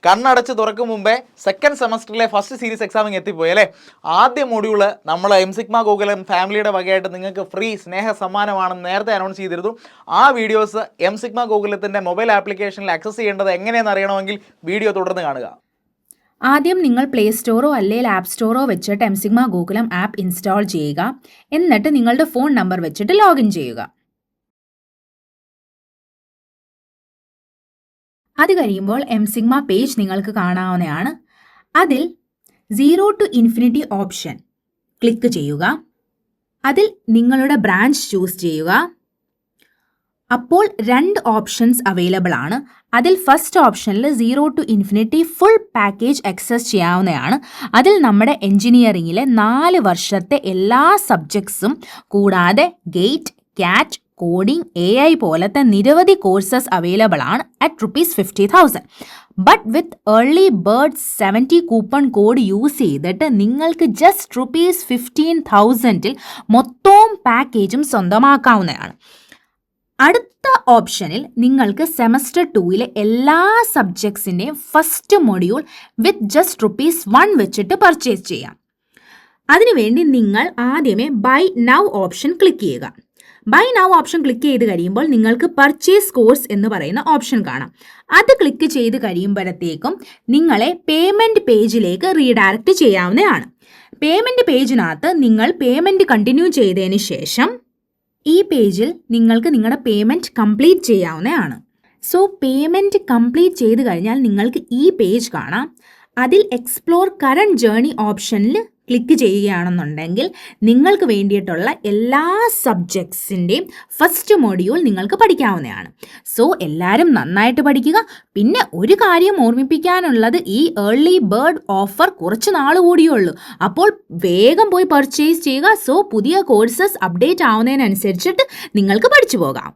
കണ്ണടച്ച് തുറക്കും മുമ്പേ സെക്കൻഡ് സെമസ്റ്ററിലെ ഫസ്റ്റ് സീരീസ് എക്സാമിങ് എത്തിപ്പോയി അല്ലേ. ആദ്യ മൊഡ്യൂള് നമ്മൾ എംസിഗ്മ ഗൂഗിളും ഫാമിലിയുടെ വകയായിട്ട് നിങ്ങൾക്ക് ഫ്രീ സ്നേഹ സമ്മാനമാണെന്ന് നേരത്തെ അനൗൺസ് ചെയ്തിരുന്നു. ആ വീഡിയോസ് എംസിഗ്മ ഗൂഗിളത്തിൻ്റെ മൊബൈൽ ആപ്ലിക്കേഷനിൽ ആക്സസ് ചെയ്യേണ്ടത് എങ്ങനെയെന്ന് അറിയണമെങ്കിൽ വീഡിയോ തുടർന്ന് കാണുക. ആദ്യം നിങ്ങൾ പ്ലേ സ്റ്റോറോ അല്ലെങ്കിൽ ആപ്പ് സ്റ്റോറോ വെച്ചിട്ട് എംസിഗ്മ ഗൂഗിളും ആപ്പ് ഇൻസ്റ്റാൾ ചെയ്യുക. എന്നിട്ട് നിങ്ങളുടെ ഫോൺ നമ്പർ വെച്ചിട്ട് ലോഗിൻ ചെയ്യുക. അത് കഴിയുമ്പോൾ എംസിഗ്മ പേജ് നിങ്ങൾക്ക് കാണാവുന്നതാണ്. അതിൽ 0 to Infinity ഓപ്ഷൻ ക്ലിക്ക് ചെയ്യുക. അതിൽ നിങ്ങളുടെ ബ്രാഞ്ച് ചൂസ് ചെയ്യുക. അപ്പോൾ 2 ഓപ്ഷൻസ് അവൈലബിൾ ആണ്. അതിൽ ഫസ്റ്റ് ഓപ്ഷനിൽ 0 to Infinity full package access ചെയ്യാവുന്നതാണ്. അതിൽ നമ്മുടെ എൻജിനീയറിംഗിലെ 4 വർഷത്തെ എല്ലാ സബ്ജക്ട്സും കൂടാതെ ഗേറ്റ്, കാറ്റ്, കോഡിംഗ്, AI പോലത്തെ നിരവധി കോഴ്സസ് അവൈലബിൾ ആണ് at ₹50,000. But with early bird 70 coupon code use ചെയ്തിട്ട് നിങ്ങൾക്ക് ജസ്റ്റ് ₹15,000 മൊത്തവും പാക്കേജും സ്വന്തമാക്കാവുന്നതാണ്. അടുത്ത ഓപ്ഷനിൽ നിങ്ങൾക്ക് സെമസ്റ്റർ 2 എല്ലാ സബ്ജക്ട്സിൻ്റെയും ഫസ്റ്റ് മൊഡ്യൂൾ വിത്ത് ജസ്റ്റ് ₹1 വെച്ചിട്ട് പർച്ചേസ് ചെയ്യാം. അതിനുവേണ്ടി നിങ്ങൾ ആദ്യമേ ബൈ നൗ ഓപ്ഷൻ ക്ലിക്ക് ചെയ്യുക. ബൈ നൗ ഓപ്ഷൻ ക്ലിക്ക് ചെയ്ത് കഴിയുമ്പോൾ നിങ്ങൾക്ക് പർച്ചേസ് കോഴ്സ് എന്ന് പറയുന്ന ഓപ്ഷൻ കാണാം. അത് ക്ലിക്ക് ചെയ്ത് കഴിയുമ്പോഴത്തേക്കും നിങ്ങളെ പേയ്മെൻറ്റ് പേജിലേക്ക് റീഡയറക്റ്റ് ചെയ്യാവുന്നതാണ്. പേയ്മെൻറ്റ് പേജിനകത്ത് നിങ്ങൾ പേയ്മെൻറ്റ് കണ്ടിന്യൂ ചെയ്തതിന് ശേഷം ഈ പേജിൽ നിങ്ങൾക്ക് നിങ്ങളുടെ പേയ്മെൻറ്റ് കംപ്ലീറ്റ് ചെയ്യാവുന്നതാണ്. സോ പേയ്മെൻറ്റ് കംപ്ലീറ്റ് ചെയ്ത് കഴിഞ്ഞാൽ നിങ്ങൾക്ക് ഈ പേജ് കാണാം. അതിൽ എക്സ്പ്ലോർ കറണ്ട് ജേർണി ഓപ്ഷനിൽ ക്ലിക്ക് ചെയ്യുകയാണെന്നുണ്ടെങ്കിൽ നിങ്ങൾക്ക് വേണ്ടിയിട്ടുള്ള എല്ലാ സബ്ജക്ട്സിൻ്റെയും ഫസ്റ്റ് മൊഡ്യൂൾ നിങ്ങൾക്ക് പഠിക്കാവുന്നതാണ്. സോ എല്ലാവരും നന്നായിട്ട് പഠിക്കുക. പിന്നെ ഒരു കാര്യം ഓർമ്മിപ്പിക്കാനുള്ളത്, ഈ ഏർലി ബേർഡ് ഓഫർ കുറച്ച് നാൾ കൂടിയേ ഉള്ളൂ. അപ്പോൾ വേഗം പോയി പർച്ചേസ് ചെയ്യുക. സോ പുതിയ കോഴ്സസ് അപ്ഡേറ്റ് ആവുന്നതിനനുസരിച്ചിട്ട് നിങ്ങൾക്ക് പഠിച്ചു പോകാം.